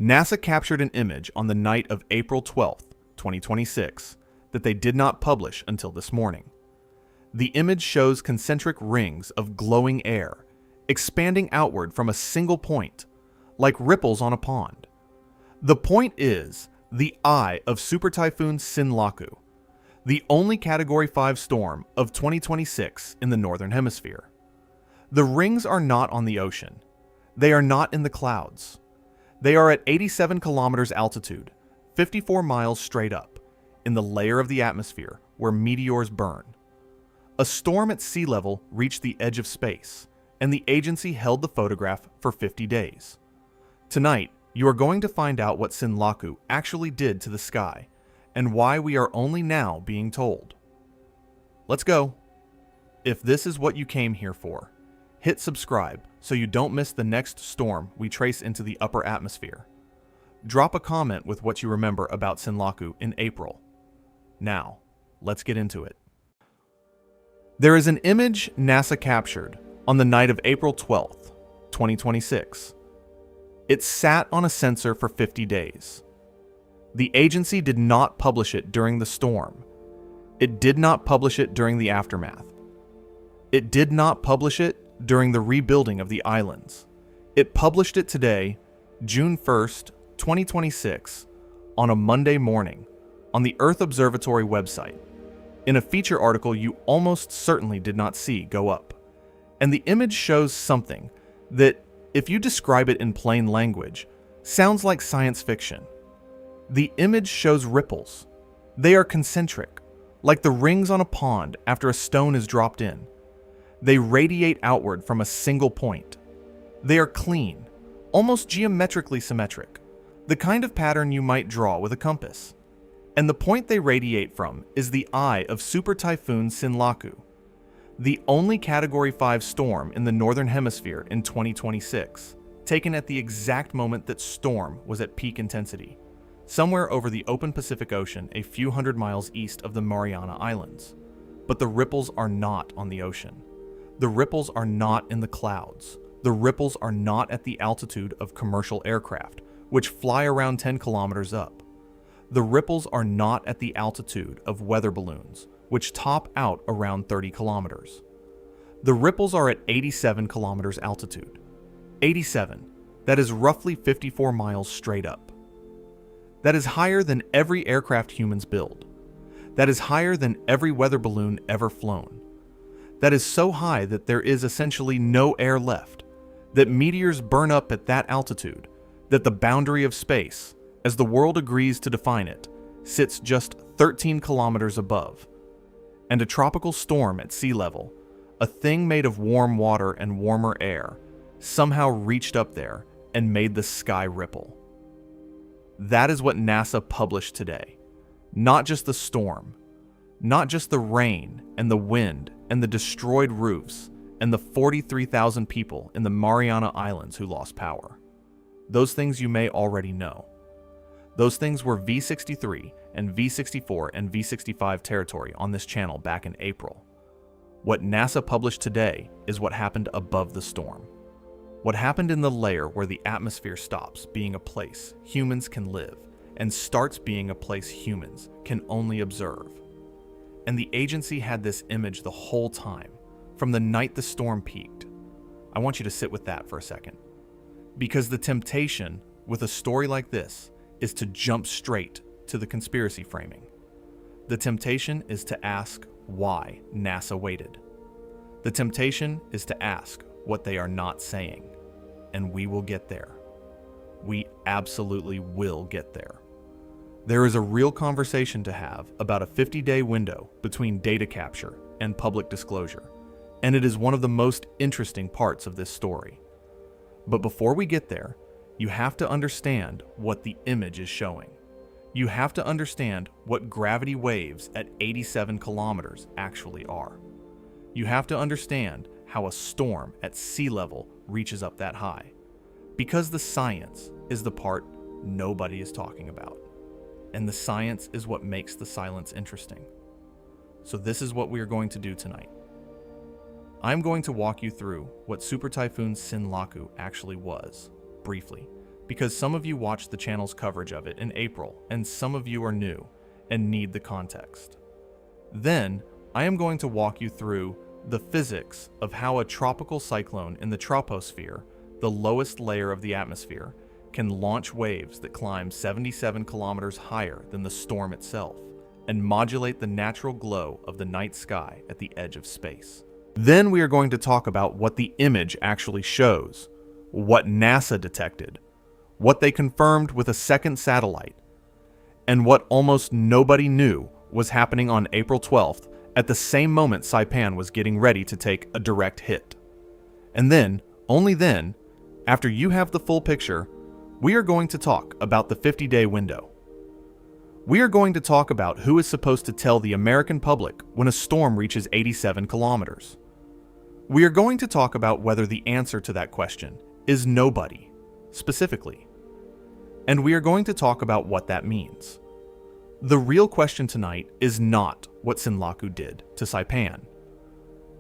NASA captured an image on the night of April 12, 2026, that they did not publish until this morning. The image shows concentric rings of glowing air expanding outward from a single point, like ripples on a pond. The point is the eye of Super Typhoon Sinlaku, the only Category 5 storm of 2026 in the Northern Hemisphere. The rings are not on the ocean. They are not in the clouds. They are at 87 kilometers altitude, 54 miles straight up, in the layer of the atmosphere where meteors burn. A storm at sea level reached the edge of space, and the agency held the photograph for 50 days. Tonight, you are going to find out what Sinlaku actually did to the sky, and why we are only now being told. Let's go. If this is what you came here for, hit subscribe so you don't miss the next storm we trace into the upper atmosphere. Drop a comment with what you remember about Sinlaku in April. Now, let's get into it. There is an image NASA captured on the night of April 12th, 2026. It sat on a sensor for 50 days. The agency did not publish it during the storm. It did not publish it during the aftermath. It did not publish it during the rebuilding of the islands. It published it today, June 1st, 2026, on a Monday morning, on the Earth Observatory website, in a feature article you almost certainly did not see go up. And the image shows something that, if you describe it in plain language, sounds like science fiction. The image shows ripples. They are concentric, like the rings on a pond after a stone is dropped in. They radiate outward from a single point. They are clean, almost geometrically symmetric, the kind of pattern you might draw with a compass. And the point they radiate from is the eye of Super Typhoon Sinlaku, the only Category 5 storm in the Northern Hemisphere in 2026, taken at the exact moment that storm was at peak intensity, somewhere over the open Pacific Ocean a few hundred miles east of the Mariana Islands. But the ripples are not on the ocean. The ripples are not in the clouds. The ripples are not at the altitude of commercial aircraft, which fly around 10 kilometers up. The ripples are not at the altitude of weather balloons, which top out around 30 kilometers. The ripples are at 87 kilometers altitude. 87, that is roughly 54 miles straight up. That is higher than every aircraft humans build. That is higher than every weather balloon ever flown. That is so high that there is essentially no air left, that meteors burn up at that altitude, that the boundary of space, as the world agrees to define it, sits just 13 kilometers above. And a tropical storm at sea level, a thing made of warm water and warmer air, somehow reached up there and made the sky ripple. That is what NASA published today. Not just the storm, not just the rain and the wind and the destroyed roofs and the 43,000 people in the Mariana Islands who lost power. Those things you may already know. Those things were V63 and V64 and V65 territory on this channel back in April. What NASA published today is what happened above the storm. What happened in the layer where the atmosphere stops being a place humans can live and starts being a place humans can only observe. And the agency had this image the whole time, from the night the storm peaked. I want you to sit with that for a second. Because the temptation with a story like this is to jump straight to the conspiracy framing. The temptation is to ask why NASA waited. The temptation is to ask what they are not saying. And we will get there. We absolutely will get there. There is a real conversation to have about a 50-day window between data capture and public disclosure, and it is one of the most interesting parts of this story. But before we get there, you have to understand what the image is showing. You have to understand what gravity waves at 87 kilometers actually are. You have to understand how a storm at sea level reaches up that high, because the science is the part nobody is talking about. And the science is what makes the silence interesting. So this is what we are going to do tonight. I'm going to walk you through what Super Typhoon Sinlaku actually was, briefly, because some of you watched the channel's coverage of it in April, and some of you are new and need the context. Then, I am going to walk you through the physics of how a tropical cyclone in the troposphere, the lowest layer of the atmosphere, can launch waves that climb 77 kilometers higher than the storm itself and modulate the natural glow of the night sky at the edge of space. Then we are going to talk about what the image actually shows, what NASA detected, what they confirmed with a second satellite, and what almost nobody knew was happening on April 12th at the same moment Saipan was getting ready to take a direct hit. And then, only then, after you have the full picture, we are going to talk about the 50-day window. We are going to talk about who is supposed to tell the American public when a storm reaches 87 kilometers. We are going to talk about whether the answer to that question is nobody, specifically. And we are going to talk about what that means. The real question tonight is not what Sinlaku did to Saipan.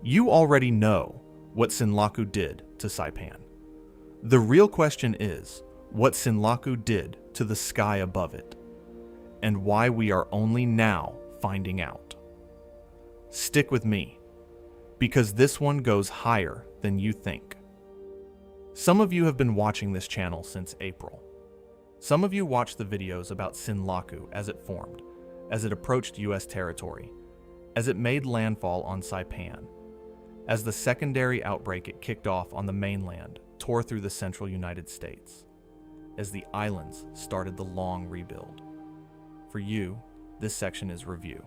You already know what Sinlaku did to Saipan. The real question is what Sinlaku did to the sky above it, and why we are only now finding out. Stick with me, because this one goes higher than you think. Some of you have been watching this channel since April. Some of you watched the videos about Sinlaku as it formed, as it approached US territory, as it made landfall on Saipan, as the secondary outbreak it kicked off on the mainland tore through the central United States, as the islands started the long rebuild. For you, this section is review.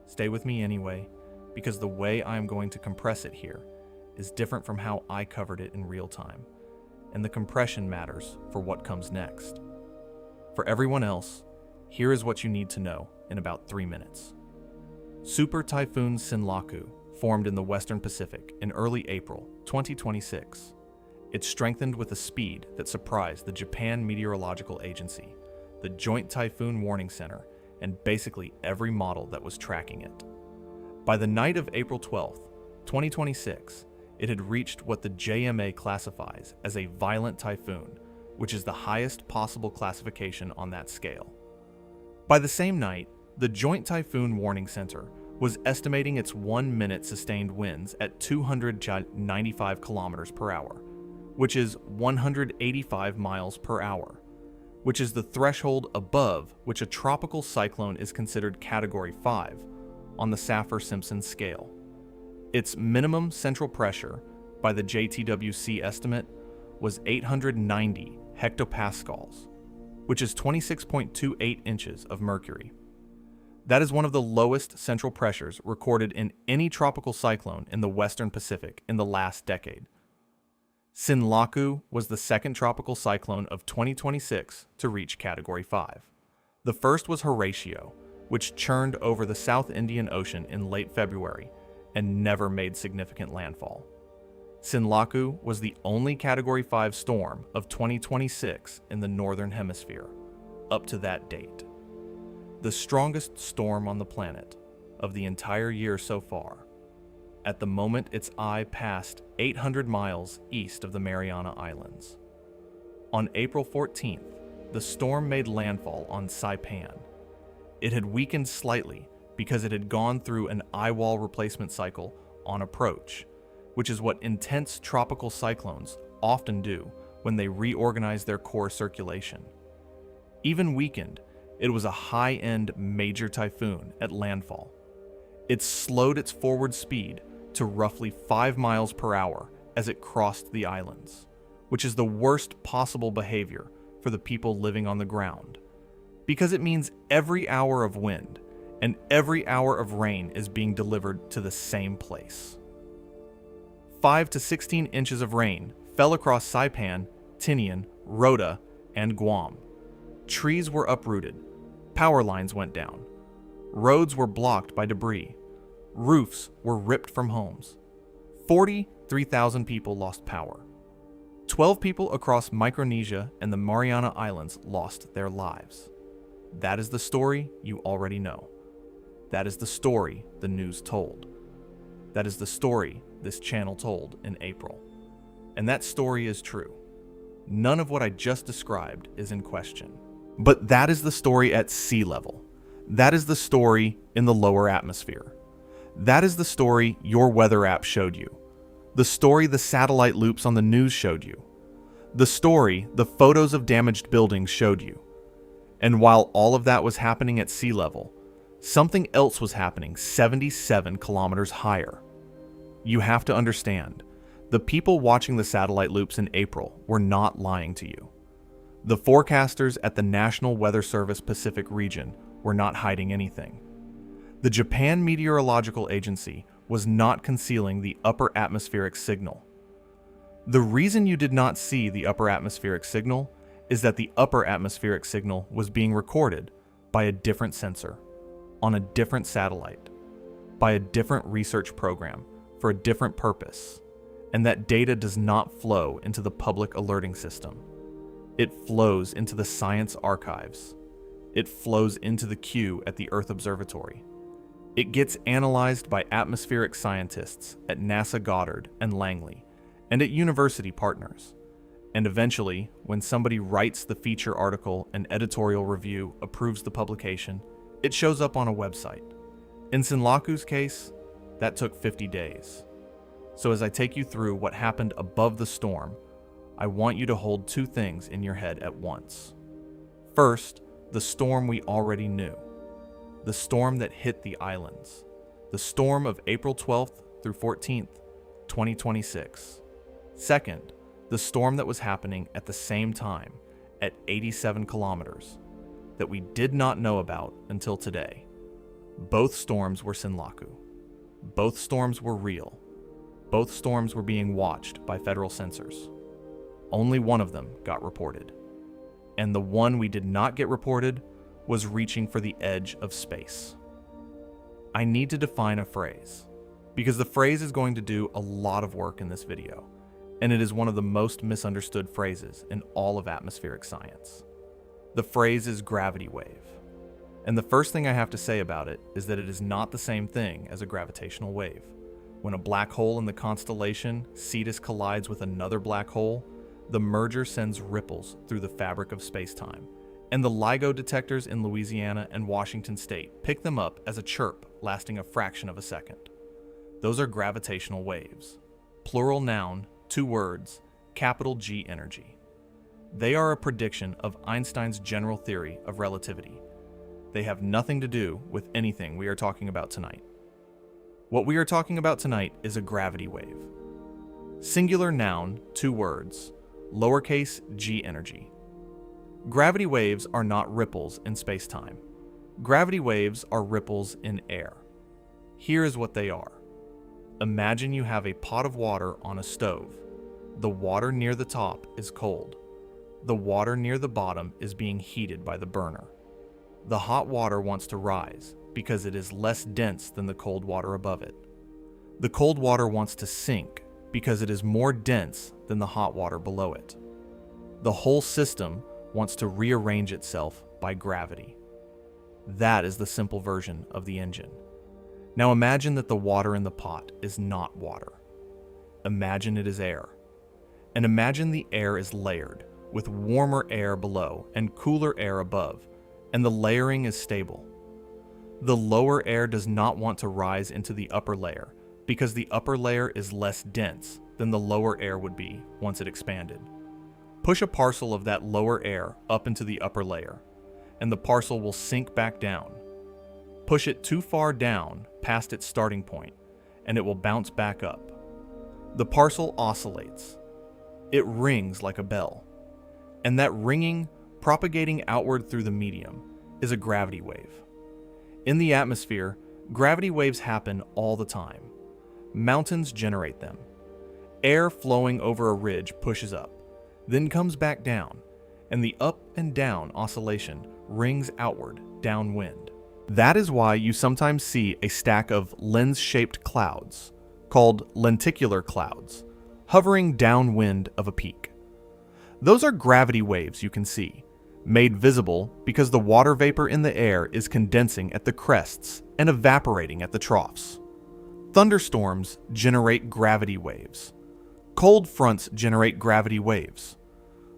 Stay with me anyway, because the way I am going to compress it here is different from how I covered it in real time, and the compression matters for what comes next. For everyone else, here is what you need to know in about 3 minutes. Super Typhoon Sinlaku formed in the Western Pacific in early April 2026. It strengthened with a speed that surprised the Japan Meteorological Agency, the Joint Typhoon Warning Center, and basically every model that was tracking it. By the night of April 12th, 2026, it had reached what the JMA classifies as a violent typhoon, which is the highest possible classification on that scale. By the same night, the Joint Typhoon Warning Center was estimating its 1-minute sustained winds at 295 kilometers per hour, which is 185 miles per hour, which is the threshold above which a tropical cyclone is considered Category 5 on the Saffir-Simpson scale. Its minimum central pressure, by the JTWC estimate, was 890 hectopascals, which is 26.28 inches of mercury. That is one of the lowest central pressures recorded in any tropical cyclone in the Western Pacific in the last decade. Sinlaku was the second tropical cyclone of 2026 to reach Category 5. The first was Horatio, which churned over the South Indian Ocean in late February and never made significant landfall. Sinlaku was the only Category 5 storm of 2026 in the Northern Hemisphere, up to that date. The strongest storm on the planet of the entire year so far, at the moment its eye passed 800 miles east of the Mariana Islands. On April 14th, the storm made landfall on Saipan. It had weakened slightly because it had gone through an eye wall replacement cycle on approach, which is what intense tropical cyclones often do when they reorganize their core circulation. Even weakened, it was a high-end major typhoon at landfall. It slowed its forward speed to roughly 5 miles per hour as it crossed the islands, which is the worst possible behavior for the people living on the ground, because it means every hour of wind and every hour of rain is being delivered to the same place. 5 to 16 inches of rain fell across Saipan, Tinian, Rota, and Guam. Trees were uprooted, power lines went down, roads were blocked by debris, roofs were ripped from homes. 43,000 people lost power. 12 people across Micronesia and the Mariana Islands lost their lives. That is the story you already know. That is the story the news told. That is the story this channel told in April. And that story is true. None of what I just described is in question. But that is the story at sea level. That is the story in the lower atmosphere. That is the story your weather app showed you. The story the satellite loops on the news showed you. The story the photos of damaged buildings showed you. And while all of that was happening at sea level, something else was happening 77 kilometers higher. You have to understand, the people watching the satellite loops in April were not lying to you. The forecasters at the National Weather Service Pacific region were not hiding anything. The Japan Meteorological Agency was not concealing the upper atmospheric signal. The reason you did not see the upper atmospheric signal is that the upper atmospheric signal was being recorded by a different sensor, on a different satellite, by a different research program for a different purpose, and that data does not flow into the public alerting system. It flows into the science archives. It flows into the queue at the Earth Observatory. It gets analyzed by atmospheric scientists at NASA Goddard and Langley, and at university partners. And eventually, when somebody writes the feature article and editorial review approves the publication, it shows up on a website. In Sinlaku's case, that took 50 days. So as I take you through what happened above the storm, I want you to hold two things in your head at once. First, the storm we already knew. The storm that hit the islands. The storm of April 12th through 14th, 2026. Second, the storm that was happening at the same time at 87 kilometers that we did not know about until today. Both storms were Sinlaku. Both storms were real. Both storms were being watched by federal sensors. Only one of them got reported. And the one we did not get reported was reaching for the edge of space. I need to define a phrase, because the phrase is going to do a lot of work in this video, and it is one of the most misunderstood phrases in all of atmospheric science. The phrase is gravity wave. And the first thing I have to say about it is that it is not the same thing as a gravitational wave. When a black hole in the constellation Cetus collides with another black hole, the merger sends ripples through the fabric of space-time, and the LIGO detectors in Louisiana and Washington state pick them up as a chirp lasting a fraction of a second. Those are gravitational waves. Plural noun, 2 words, capital G energy. They are a prediction of Einstein's general theory of relativity. They have nothing to do with anything we are talking about tonight. What we are talking about tonight is a gravity wave. Singular noun, 2 words, lowercase g energy. Gravity waves are not ripples in space-time. Gravity waves are ripples in air. Here is what they are. Imagine you have a pot of water on a stove. The water near the top is cold. The water near the bottom is being heated by the burner. The hot water wants to rise because it is less dense than the cold water above it. The cold water wants to sink because it is more dense than the hot water below it. The whole system wants to rearrange itself by gravity. That is the simple version of the engine. Now imagine that the water in the pot is not water. Imagine it is air. And imagine the air is layered, with warmer air below and cooler air above, and the layering is stable. The lower air does not want to rise into the upper layer, because the upper layer is less dense than the lower air would be once it expanded. Push a parcel of that lower air up into the upper layer, and the parcel will sink back down. Push it too far down past its starting point, and it will bounce back up. The parcel oscillates. It rings like a bell. And that ringing, propagating outward through the medium, is a gravity wave. In the atmosphere, gravity waves happen all the time. Mountains generate them. Air flowing over a ridge pushes up, then comes back down, and the up and down oscillation rings outward, downwind. That is why you sometimes see a stack of lens-shaped clouds, called lenticular clouds, hovering downwind of a peak. Those are gravity waves you can see, made visible because the water vapor in the air is condensing at the crests and evaporating at the troughs. Thunderstorms generate gravity waves. Cold fronts generate gravity waves.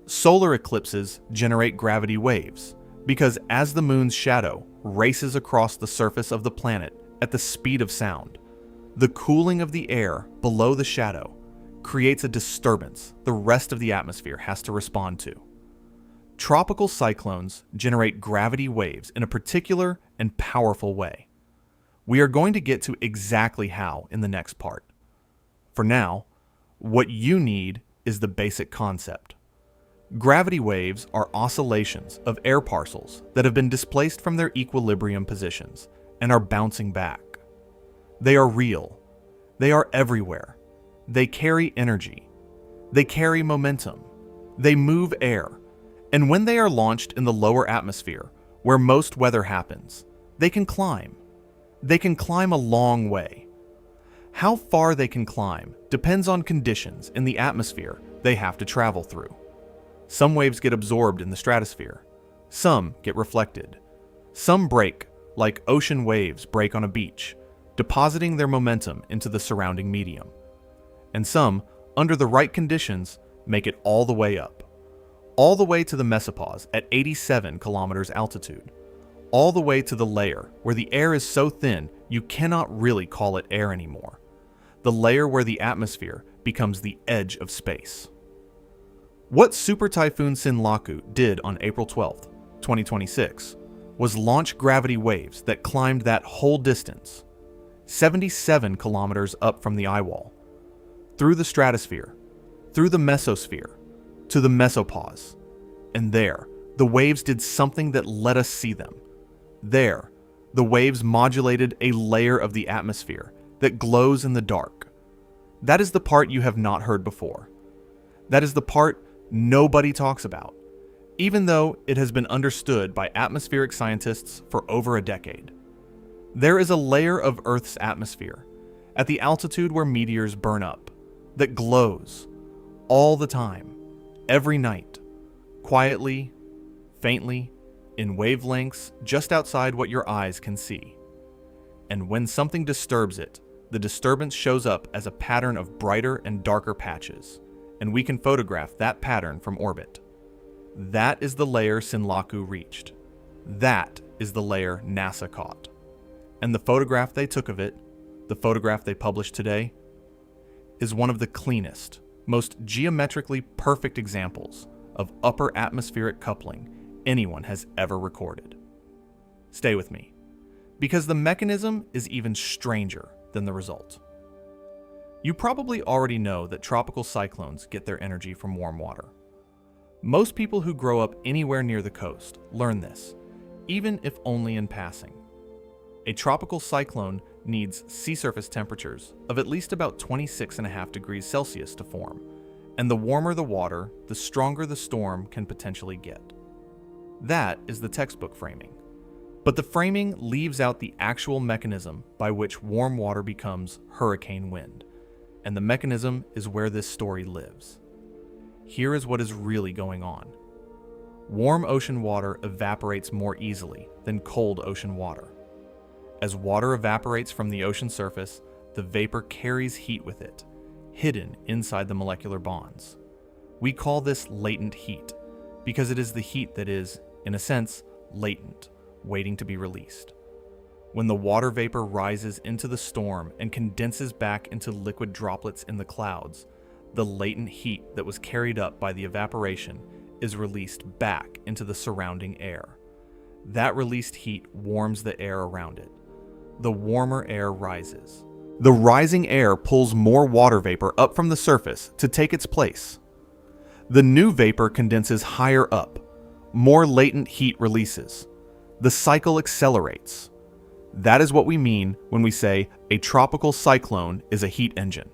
Solar eclipses generate gravity waves because as the moon's shadow races across the surface of the planet at the speed of sound, the cooling of the air below the shadow creates a disturbance the rest of the atmosphere has to respond to. Tropical cyclones generate gravity waves in a particular and powerful way. We are going to get to exactly how in the next part. For now, what you need is the basic concept. Gravity waves are oscillations of air parcels that have been displaced from their equilibrium positions and are bouncing back. They are real. They are everywhere. They carry energy. They carry momentum. They move air. And when they are launched in the lower atmosphere, where most weather happens, they can climb. They can climb a long way. How far they can climb depends on conditions in the atmosphere they have to travel through. Some waves get absorbed in the stratosphere. Some get reflected. Some break, like ocean waves break on a beach, depositing their momentum into the surrounding medium. And some, under the right conditions, make it all the way up. All the way to the mesopause at 87 kilometers altitude. All the way to the layer where the air is so thin you cannot really call it air anymore. The layer where the atmosphere becomes the edge of space. What Super Typhoon Sinlaku did on April 12, 2026, was launch gravity waves that climbed that whole distance, 77 kilometers up from the eyewall, through the stratosphere, through the mesosphere, to the mesopause. And there, the waves did something that let us see them. There, the waves modulated a layer of the atmosphere that glows in the dark. That is the part you have not heard before. That is the part nobody talks about, even though it has been understood by atmospheric scientists for over a decade. There is a layer of Earth's atmosphere, at the altitude where meteors burn up, that glows, all the time, every night, quietly, faintly, in wavelengths just outside what your eyes can see. And when something disturbs it, the disturbance shows up as a pattern of brighter and darker patches, and we can photograph that pattern from orbit. That is the layer Sinlaku reached. That is the layer NASA caught. And the photograph they took of it, the photograph they published today, is one of the cleanest, most geometrically perfect examples of upper atmospheric coupling anyone has ever recorded. Stay with me, because the mechanism is even stranger than the result. You probably already know that tropical cyclones get their energy from warm water. Most people who grow up anywhere near the coast learn this, even if only in passing. A tropical cyclone needs sea surface temperatures of at least about 26.5 degrees Celsius to form, and the warmer the water, the stronger the storm can potentially get. That is the textbook framing. But the framing leaves out the actual mechanism by which warm water becomes hurricane wind, and the mechanism is where this story lives. Here is what is really going on. Warm ocean water evaporates more easily than cold ocean water. As water evaporates from the ocean surface, the vapor carries heat with it, hidden inside the molecular bonds. We call this latent heat because it is the heat that is, in a sense, latent, waiting to be released. When the water vapor rises into the storm and condenses back into liquid droplets in the clouds, the latent heat that was carried up by the evaporation is released back into the surrounding air. That released heat warms the air around it. The warmer air rises. The rising air pulls more water vapor up from the surface to take its place. The new vapor condenses higher up. More latent heat releases. The cycle accelerates. That is what we mean when we say a tropical cyclone is a heat engine.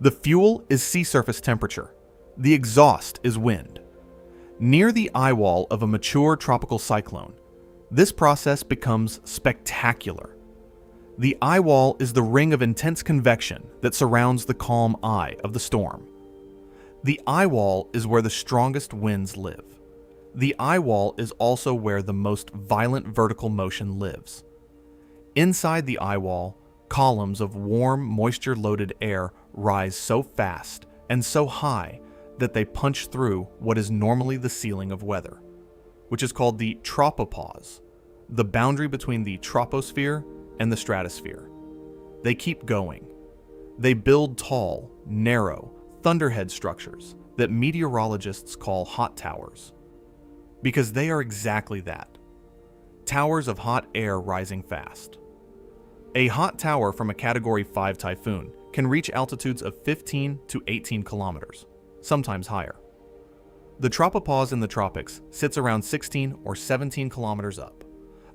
The fuel is sea surface temperature. The exhaust is wind. Near the eyewall of a mature tropical cyclone, this process becomes spectacular. The eyewall is the ring of intense convection that surrounds the calm eye of the storm. The eyewall is where the strongest winds live. The eyewall is also where the most violent vertical motion lives. Inside the eyewall, columns of warm, moisture-loaded air rise so fast and so high that they punch through what is normally the ceiling of weather, which is called the tropopause, the boundary between the troposphere and the stratosphere. They keep going. They build tall, narrow, thunderhead structures that meteorologists call hot towers, because they are exactly that. Towers of hot air rising fast. A hot tower from a Category 5 typhoon can reach altitudes of 15 to 18 kilometers, sometimes higher. The tropopause in the tropics sits around 16 or 17 kilometers up.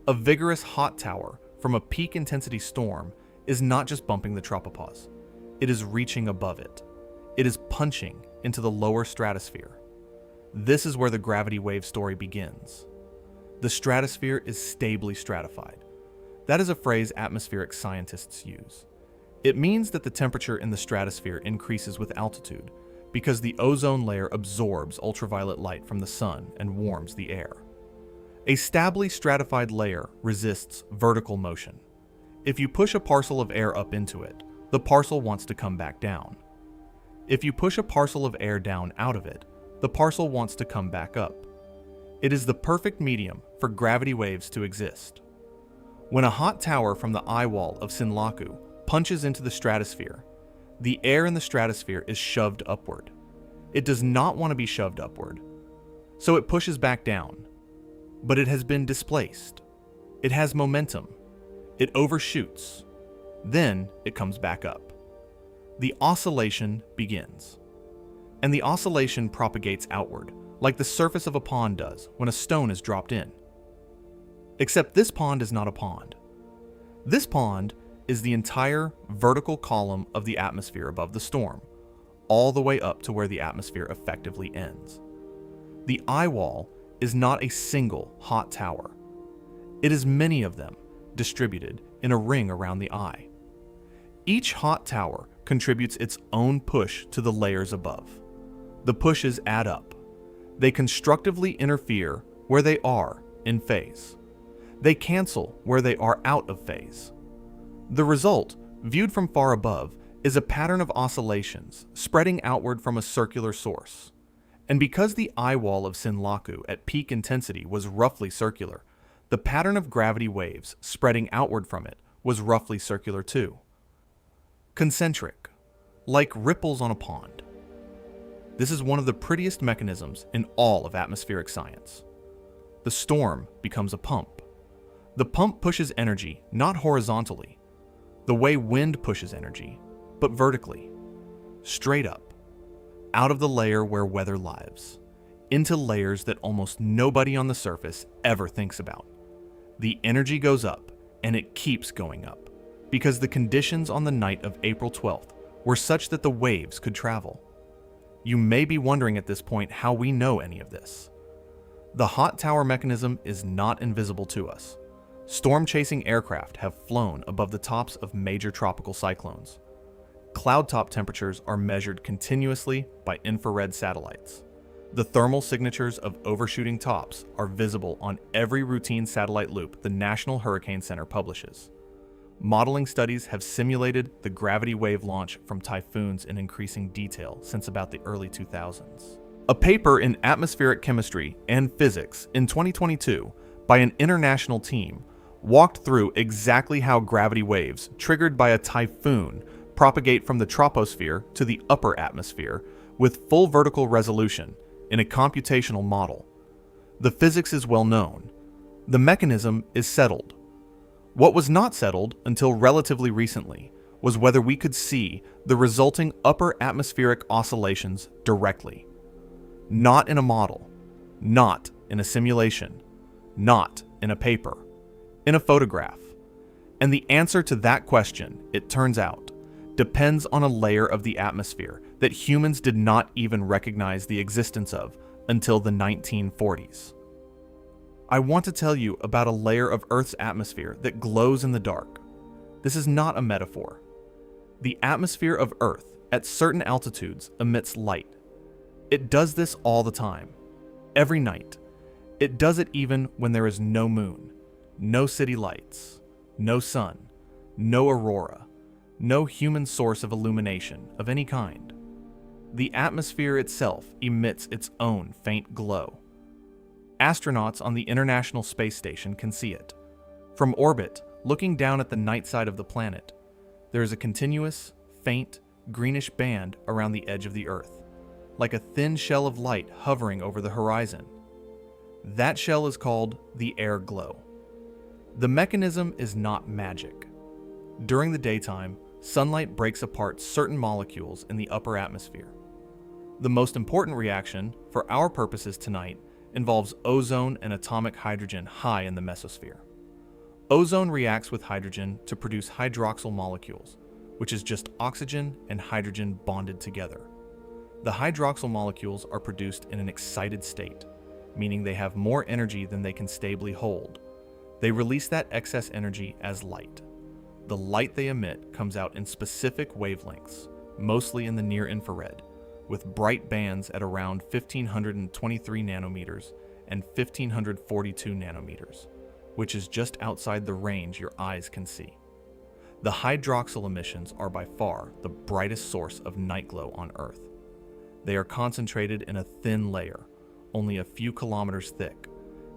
A vigorous hot tower from a peak intensity storm is not just bumping the tropopause, it is reaching above it. It is punching into the lower stratosphere. This is where the gravity wave story begins. The stratosphere is stably stratified. That is a phrase atmospheric scientists use. It means that the temperature in the stratosphere increases with altitude because the ozone layer absorbs ultraviolet light from the sun and warms the air. A stably stratified layer resists vertical motion. If you push a parcel of air up into it, the parcel wants to come back down. If you push a parcel of air down out of it, the parcel wants to come back up. It is the perfect medium for gravity waves to exist. When a hot tower from the eye wall of Sinlaku punches into the stratosphere, the air in the stratosphere is shoved upward. It does not want to be shoved upward, so it pushes back down. But it has been displaced. It has momentum. It overshoots. Then it comes back up. The oscillation begins. And the oscillation propagates outward, like the surface of a pond does when a stone is dropped in. Except this pond is not a pond. This pond is the entire vertical column of the atmosphere above the storm, all the way up to where the atmosphere effectively ends. The eye wall is not a single hot tower. It is many of them distributed in a ring around the eye. Each hot tower contributes its own push to the layers above. The pushes add up. They constructively interfere where they are in phase. They cancel where they are out of phase. The result, viewed from far above, is a pattern of oscillations spreading outward from a circular source. And because the eye wall of Sinlaku at peak intensity was roughly circular, the pattern of gravity waves spreading outward from it was roughly circular too. Concentric, like ripples on a pond. This is one of the prettiest mechanisms in all of atmospheric science. The storm becomes a pump. The pump pushes energy not horizontally, the way wind pushes energy, but vertically, straight up, out of the layer where weather lives, into layers that almost nobody on the surface ever thinks about. The energy goes up, and it keeps going up, because the conditions on the night of April 12th were such that the waves could travel. You may be wondering at this point how we know any of this. The hot tower mechanism is not invisible to us. Storm-chasing aircraft have flown above the tops of major tropical cyclones. Cloud top temperatures are measured continuously by infrared satellites. The thermal signatures of overshooting tops are visible on every routine satellite loop the National Hurricane Center publishes. Modeling studies have simulated the gravity wave launch from typhoons in increasing detail since about the early 2000s. A paper in Atmospheric Chemistry and Physics in 2022 by an international team walked through exactly how gravity waves triggered by a typhoon propagate from the troposphere to the upper atmosphere with full vertical resolution in a computational model. The physics is well known. The mechanism is settled. What was not settled until relatively recently was whether we could see the resulting upper atmospheric oscillations directly. Not in a model, not in a simulation, not in a paper, in a photograph. And the answer to that question, it turns out, depends on a layer of the atmosphere that humans did not even recognize the existence of until the 1940s. I want to tell you about a layer of Earth's atmosphere that glows in the dark. This is not a metaphor. The atmosphere of Earth at certain altitudes emits light. It does this all the time, every night. It does it even when there is no moon, no city lights, no sun, no aurora, no human source of illumination of any kind. The atmosphere itself emits its own faint glow. Astronauts on the International Space Station can see it. From orbit, looking down at the night side of the planet, there is a continuous, faint, greenish band around the edge of the Earth, like a thin shell of light hovering over the horizon. That shell is called the air glow. The mechanism is not magic. During the daytime, sunlight breaks apart certain molecules in the upper atmosphere. The most important reaction, for our purposes tonight, involves ozone and atomic hydrogen high in the mesosphere. Ozone reacts with hydrogen to produce hydroxyl molecules, which is just oxygen and hydrogen bonded together. The hydroxyl molecules are produced in an excited state, meaning they have more energy than they can stably hold. They release that excess energy as light. The light they emit comes out in specific wavelengths, mostly in the near-infrared, with bright bands at around 1523 nanometers and 1542 nanometers, which is just outside the range your eyes can see. The hydroxyl emissions are by far the brightest source of night glow on Earth. They are concentrated in a thin layer, only a few kilometers thick,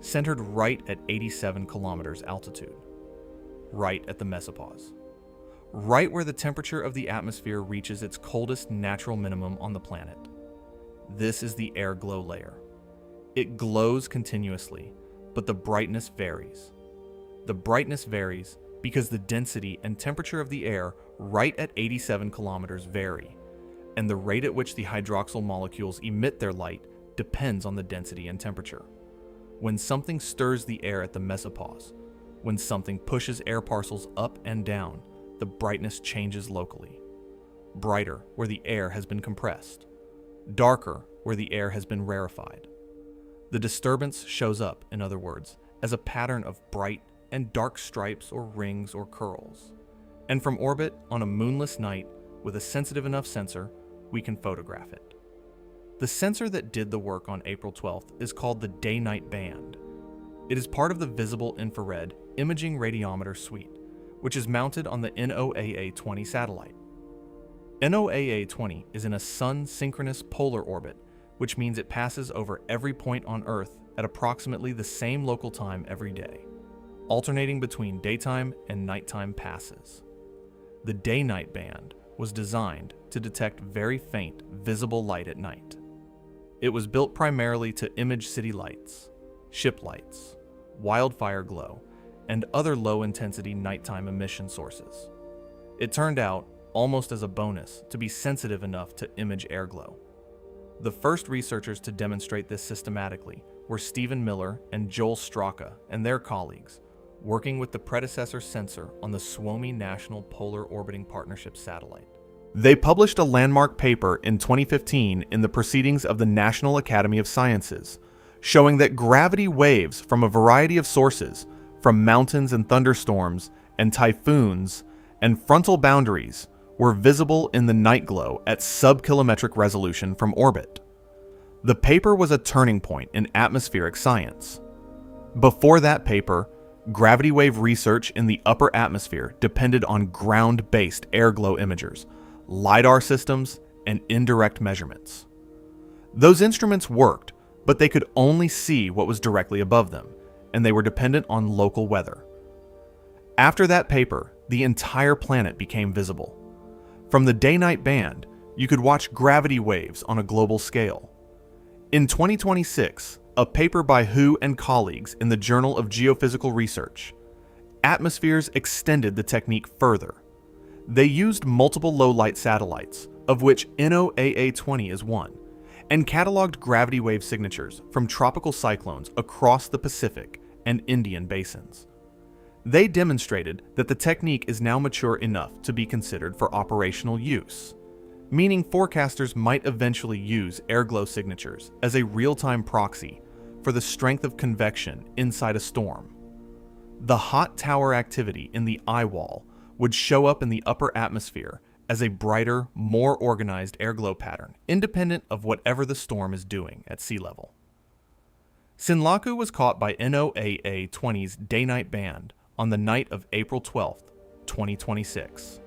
centered right at 87 kilometers altitude, right at the mesopause, right where the temperature of the atmosphere reaches its coldest natural minimum on the planet. This is the air glow layer. It glows continuously, but the brightness varies. The brightness varies because the density and temperature of the air right at 87 kilometers vary, and the rate at which the hydroxyl molecules emit their light depends on the density and temperature. When something stirs the air at the mesopause, when something pushes air parcels up and down, the brightness changes locally. Brighter where the air has been compressed, darker where the air has been rarefied. The disturbance shows up, in other words, as a pattern of bright and dark stripes or rings or curls. And from orbit, on a moonless night, with a sensitive enough sensor, we can photograph it. The sensor that did the work on April 12th is called the Day-Night Band. It is part of the Visible Infrared Imaging Radiometer Suite, which is mounted on the NOAA-20 satellite. NOAA-20 is in a sun-synchronous polar orbit, which means it passes over every point on Earth at approximately the same local time every day, alternating between daytime and nighttime passes. The Day-Night Band was designed to detect very faint, visible light at night. It was built primarily to image city lights, ship lights, wildfire glow, and other low-intensity nighttime emission sources. It turned out, almost as a bonus, to be sensitive enough to image air glow. The first researchers to demonstrate this systematically were Stephen Miller and Joel Straka and their colleagues, working with the predecessor sensor on the Suomi National Polar Orbiting Partnership satellite. They published a landmark paper in 2015 in the Proceedings of the National Academy of Sciences, showing that gravity waves from a variety of sources, from mountains and thunderstorms and typhoons and frontal boundaries, were visible in the night glow at sub-kilometric resolution from orbit. The paper was a turning point in atmospheric science. Before that paper, gravity wave research in the upper atmosphere depended on ground-based air glow imagers, LiDAR systems, and indirect measurements. Those instruments worked, but they could only see what was directly above them, and they were dependent on local weather. After that paper, the entire planet became visible. From the Day-Night Band, you could watch gravity waves on a global scale. In 2026, a paper by Hu and colleagues in the Journal of Geophysical Research, Atmospheres extended the technique further. They used multiple low-light satellites, of which NOAA-20 is one, and cataloged gravity wave signatures from tropical cyclones across the Pacific and Indian basins. They demonstrated that the technique is now mature enough to be considered for operational use, meaning forecasters might eventually use airglow signatures as a real-time proxy for the strength of convection inside a storm. The hot tower activity in the eye wall would show up in the upper atmosphere as a brighter, more organized airglow pattern, independent of whatever the storm is doing at sea level. Sinlaku was caught by NOAA-20's Day-Night Band on the night of April 12, 2026,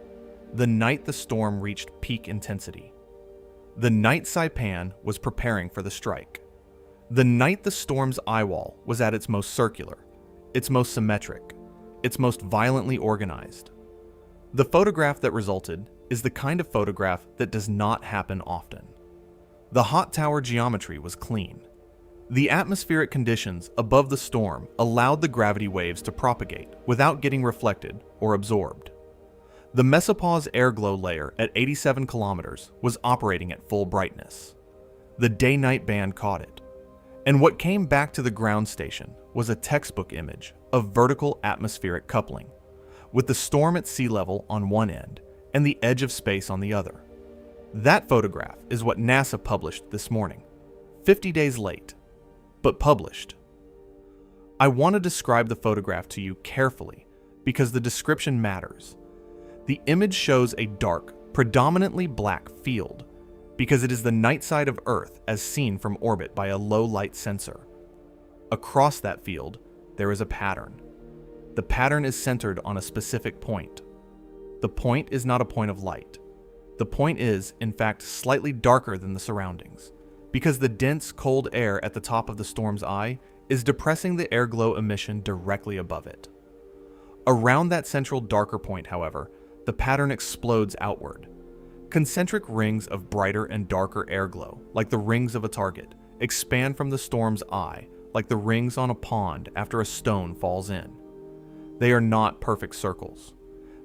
the night the storm reached peak intensity. The night Saipan was preparing for the strike. The night the storm's eyewall was at its most circular, its most symmetric, its most violently organized. The photograph that resulted is the kind of photograph that does not happen often. The hot tower geometry was clean. The atmospheric conditions above the storm allowed the gravity waves to propagate without getting reflected or absorbed. The mesopause airglow layer at 87 kilometers was operating at full brightness. The day-night band caught it. And what came back to the ground station was a textbook image of vertical atmospheric coupling, with the storm at sea level on one end and the edge of space on the other. That photograph is what NASA published this morning, 50 days late, but published. I want to describe the photograph to you carefully because the description matters. The image shows a dark, predominantly black field because it is the night side of Earth as seen from orbit by a low-light sensor. Across that field, there is a pattern. The pattern is centered on a specific point. The point is not a point of light. The point is, in fact, slightly darker than the surroundings, because the dense, cold air at the top of the storm's eye is depressing the airglow emission directly above it. Around that central darker point, however, the pattern explodes outward. Concentric rings of brighter and darker airglow, like the rings of a target, expand from the storm's eye, like the rings on a pond after a stone falls in. They are not perfect circles.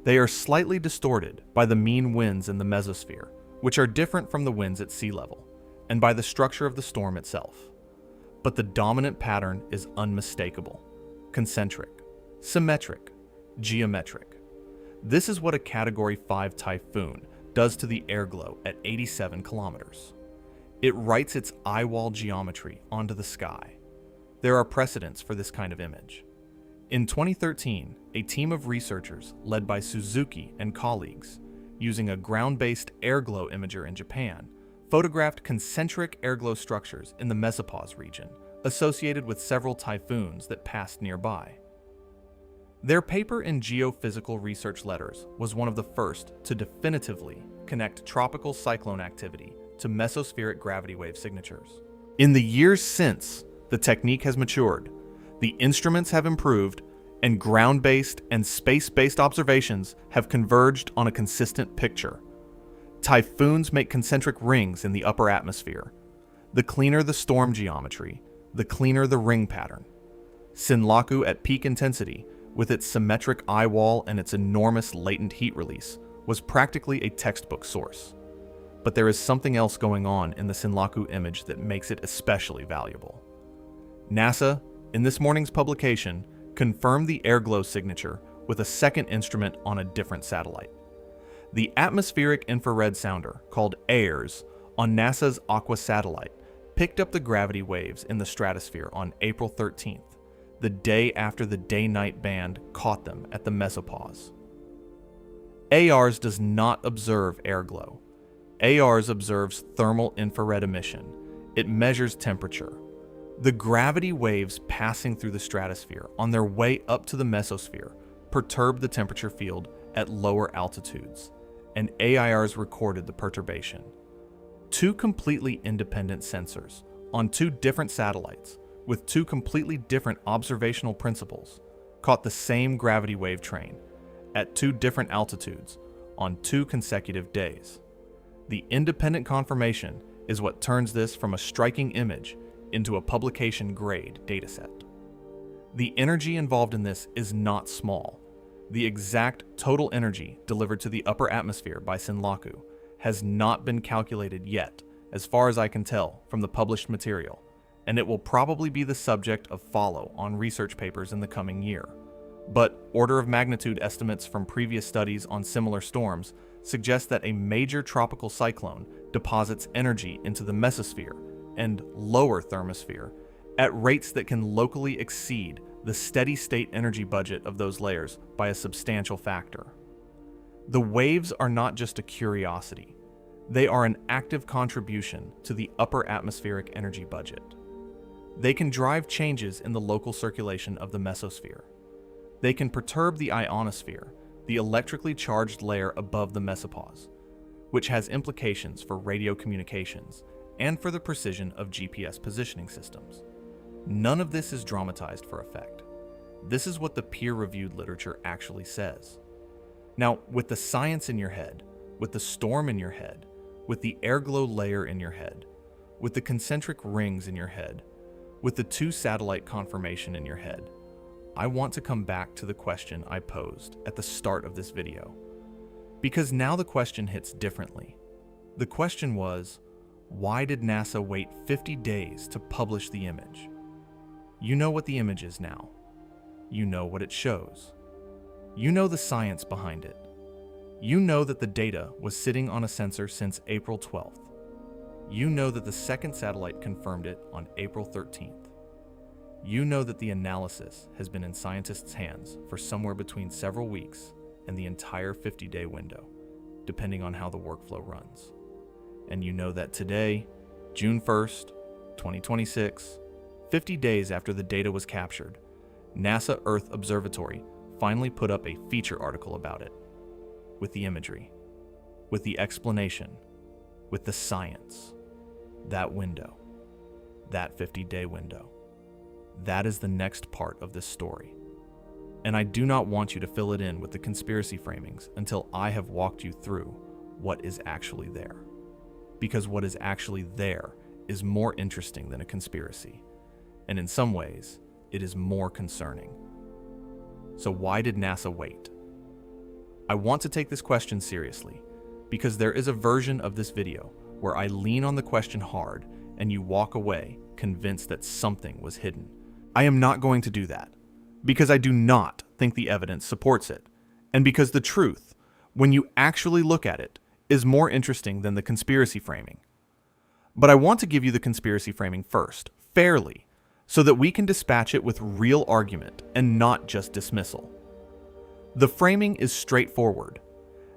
They are slightly distorted by the mean winds in the mesosphere, which are different from the winds at sea level, and by the structure of the storm itself. But the dominant pattern is unmistakable: concentric, symmetric, geometric. This is what a Category 5 typhoon does to the airglow at 87 kilometers. It writes its eyewall geometry onto the sky. There are precedents for this kind of image. In 2013, a team of researchers led by Suzuki and colleagues, using a ground-based airglow imager in Japan, photographed concentric airglow structures in the mesopause region associated with several typhoons that passed nearby. Their paper in Geophysical Research Letters was one of the first to definitively connect tropical cyclone activity to mesospheric gravity wave signatures. In the years since, the technique has matured, the instruments have improved, and ground-based and space-based observations have converged on a consistent picture. Typhoons make concentric rings in the upper atmosphere. The cleaner the storm geometry, the cleaner the ring pattern. Sinlaku at peak intensity, with its symmetric eye wall and its enormous latent heat release, was practically a textbook source. But there is something else going on in the Sinlaku image that makes it especially valuable. NASA, in this morning's publication, confirmed the airglow signature with a second instrument on a different satellite. The atmospheric infrared sounder, called VIIRS, on NASA's Aqua satellite, picked up the gravity waves in the stratosphere on April 13th, the day after the day-night band caught them at the mesopause. VIIRS does not observe airglow. VIIRS observes thermal infrared emission. It measures temperature. The gravity waves passing through the stratosphere on their way up to the mesosphere perturb the temperature field at lower altitudes, and VIIRS recorded the perturbation. Two completely independent sensors on two different satellites with two completely different observational principles caught the same gravity wave train at two different altitudes on 2 consecutive days. The independent confirmation is what turns this from a striking image into a publication-grade dataset. The energy involved in this is not small. The exact total energy delivered to the upper atmosphere by Sinlaku has not been calculated yet, as far as I can tell from the published material, and it will probably be the subject of follow on research papers in the coming year. But order of magnitude estimates from previous studies on similar storms suggest that a major tropical cyclone deposits energy into the mesosphere and lower thermosphere at rates that can locally exceed the steady-state energy budget of those layers by a substantial factor. The waves are not just a curiosity. They are an active contribution to the upper atmospheric energy budget. They can drive changes in the local circulation of the mesosphere. They can perturb the ionosphere, the electrically charged layer above the mesopause, which has implications for radio communications and for the precision of GPS positioning systems. None of this is dramatized for effect. This is what the peer-reviewed literature actually says. Now, with the science in your head, with the storm in your head, with the airglow layer in your head, with the concentric rings in your head, with the 2 satellite confirmation in your head, I want to come back to the question I posed at the start of this video. Because now the question hits differently. The question was, why did NASA wait 50 days to publish the image? You know what the image is now. You know what it shows. You know the science behind it. You know that the data was sitting on a sensor since April 12th. You know that the second satellite confirmed it on April 13th. You know that the analysis has been in scientists' hands for somewhere between several weeks and the entire 50-day window, depending on how the workflow runs. And you know that today, June 1st, 2026, 50 days after the data was captured, NASA Earth Observatory finally put up a feature article about it, with the imagery, with the explanation, with the science. That window, that 50-day window. That is the next part of this story. And I do not want you to fill it in with the conspiracy framings until I have walked you through what is actually there. Because what is actually there is more interesting than a conspiracy. And in some ways, it is more concerning. So why did NASA wait? I want to take this question seriously, because there is a version of this video where I lean on the question hard and you walk away convinced that something was hidden. I am not going to do that, because I do not think the evidence supports it, and because the truth, when you actually look at it, is more interesting than the conspiracy framing. But I want to give you the conspiracy framing first, fairly, so that we can dispatch it with real argument and not just dismissal. The framing is straightforward.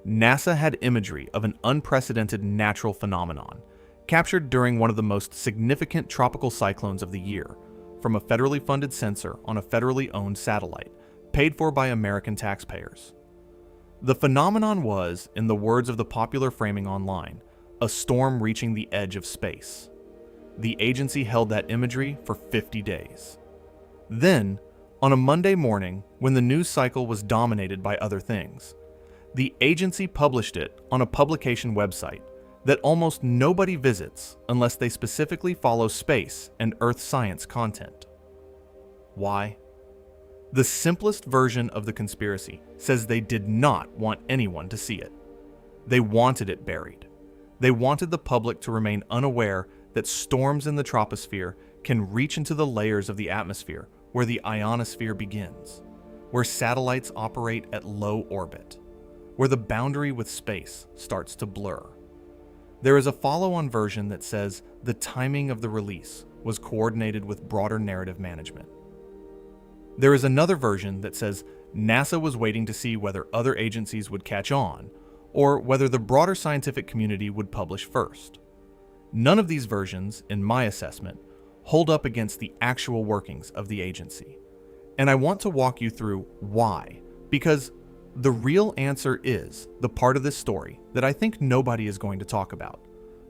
NASA had imagery of an unprecedented natural phenomenon, captured during one of the most significant tropical cyclones of the year, from a federally funded sensor on a federally owned satellite, paid for by American taxpayers. The phenomenon was, in the words of the popular framing online, a storm reaching the edge of space. The agency held that imagery for 50 days. Then, on a Monday morning, when the news cycle was dominated by other things, the agency published it on a publication website that almost nobody visits unless they specifically follow space and Earth science content. Why? The simplest version of the conspiracy says they did not want anyone to see it. They wanted it buried. They wanted the public to remain unaware that storms in the troposphere can reach into the layers of the atmosphere where the ionosphere begins, where satellites operate at low orbit, where the boundary with space starts to blur. There is a follow-on version that says the timing of the release was coordinated with broader narrative management. There is another version that says NASA was waiting to see whether other agencies would catch on, or whether the broader scientific community would publish first. None of these versions, in my assessment, hold up against the actual workings of the agency. And I want to walk you through why, because the real answer is the part of this story that I think nobody is going to talk about,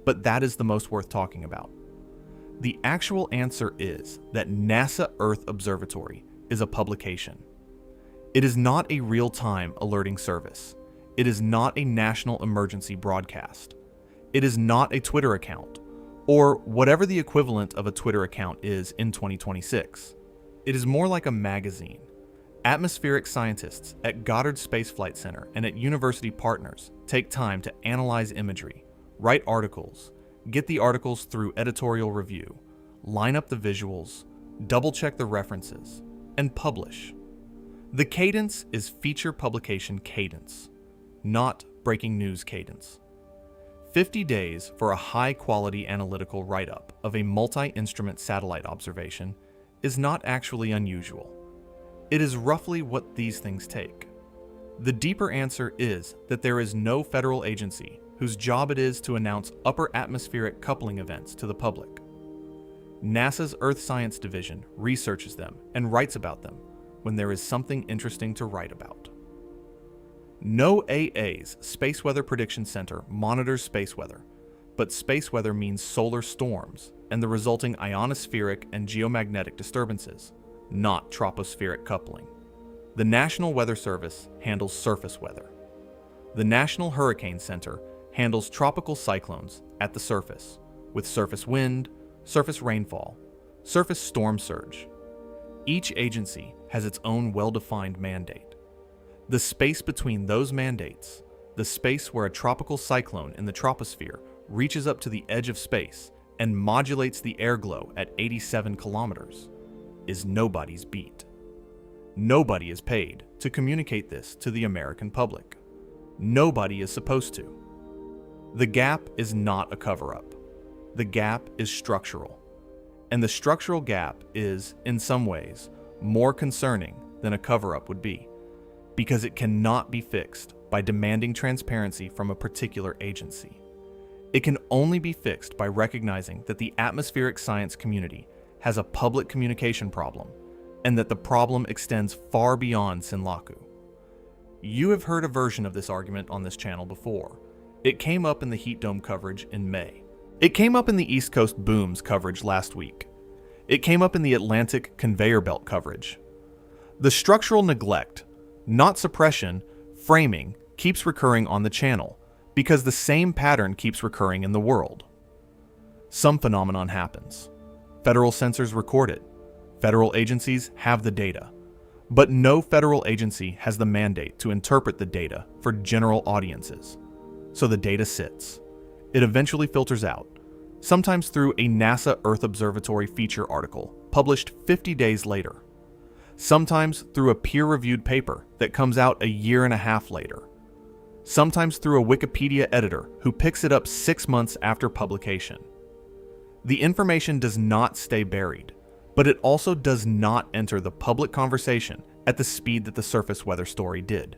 but that is the most worth talking about. The actual answer is that NASA Earth Observatory is a publication. It is not a real-time alerting service. It is not a national emergency broadcast. It is not a Twitter account, or whatever the equivalent of a Twitter account is in 2026. It is more like a magazine. Atmospheric scientists at Goddard Space Flight Center and at university partners take time to analyze imagery, write articles, get the articles through editorial review, line up the visuals, double-check the references, and publish. The cadence is feature publication cadence, not breaking news cadence. 50 days for a high-quality analytical write-up of a multi-instrument satellite observation is not actually unusual. It is roughly what these things take. The deeper answer is that there is no federal agency whose job it is to announce upper atmospheric coupling events to the public. NASA's Earth Science Division researches them and writes about them when there is something interesting to write about. NOAA's Space Weather Prediction Center monitors space weather, but space weather means solar storms and the resulting ionospheric and geomagnetic disturbances, not tropospheric coupling. The National Weather Service handles surface weather. The National Hurricane Center handles tropical cyclones at the surface, with surface wind, surface rainfall, surface storm surge. Each agency has its own well-defined mandate. The space between those mandates, the space where a tropical cyclone in the troposphere reaches up to the edge of space and modulates the airglow at 87 kilometers, is nobody's beat. Nobody is paid to communicate this to the American public. Nobody is supposed to. The gap is not a cover-up. The gap is structural. And the structural gap is, in some ways, more concerning than a cover-up would be, because it cannot be fixed by demanding transparency from a particular agency. It can only be fixed by recognizing that the atmospheric science community has a public communication problem, and that the problem extends far beyond Sinlaku. You have heard a version of this argument on this channel before. It came up in the heat dome coverage in May. It came up in the East Coast booms coverage last week. It came up in the Atlantic conveyor belt coverage. The structural neglect, not suppression, framing keeps recurring on the channel because the same pattern keeps recurring in the world. Some phenomenon happens. Federal sensors record it. Federal agencies have the data. But no federal agency has the mandate to interpret the data for general audiences. So the data sits. It eventually filters out, sometimes through a NASA Earth Observatory feature article published 50 days later. Sometimes through a peer-reviewed paper that comes out a year and a half later. Sometimes through a Wikipedia editor who picks it up 6 months after publication. The information does not stay buried, but it also does not enter the public conversation at the speed that the surface weather story did.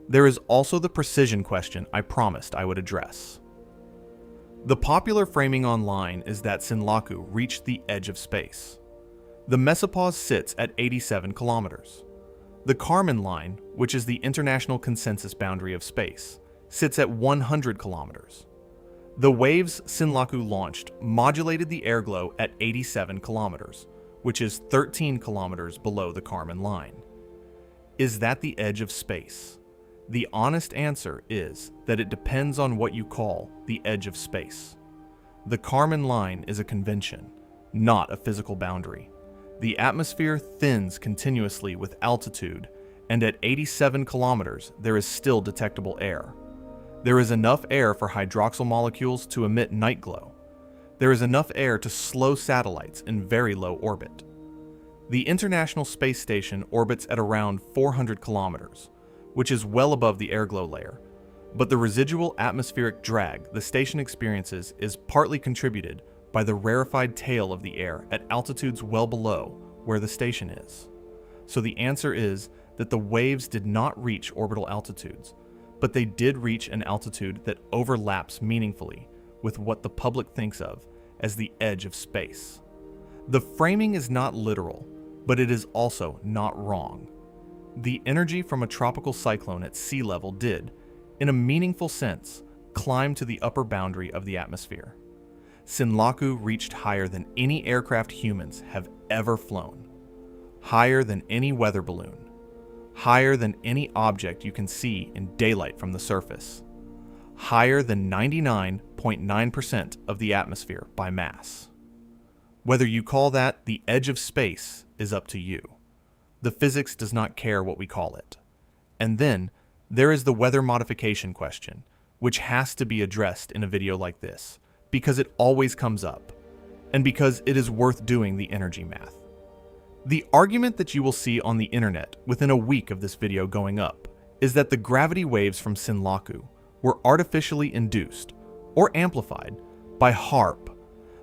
There is also the precision question I promised I would address. The popular framing online is that Sinlaku reached the edge of space. The mesopause sits at 87 kilometers. The Kármán line, which is the international consensus boundary of space, sits at 100 kilometers. The waves Sinlaku launched modulated the airglow at 87 kilometers, which is 13 kilometers below the Kármán line. Is that the edge of space? The honest answer is that it depends on what you call the edge of space. The Kármán line is a convention, not a physical boundary. The atmosphere thins continuously with altitude, and at 87 kilometers there is still detectable air. There is enough air for hydroxyl molecules to emit night glow. There is enough air to slow satellites in very low orbit. The International Space Station orbits at around 400 kilometers, which is well above the airglow layer, but the residual atmospheric drag the station experiences is partly contributed by the rarefied tail of the air at altitudes well below where the station is. So the answer is that the waves did not reach orbital altitudes, but they did reach an altitude that overlaps meaningfully with what the public thinks of as the edge of space. The framing is not literal, but it is also not wrong. The energy from a tropical cyclone at sea level did, in a meaningful sense, climb to the upper boundary of the atmosphere. Sinlaku reached higher than any aircraft humans have ever flown, higher than any weather balloon, higher than any object you can see in daylight from the surface, higher than 99.9% of the atmosphere by mass. Whether you call that the edge of space is up to you. The physics does not care what we call it. And then there is the weather modification question, which has to be addressed in a video like this, because it always comes up, and because it is worth doing the energy math. The argument that you will see on the internet within a week of this video going up is that the gravity waves from Sinlaku were artificially induced or amplified by HAARP,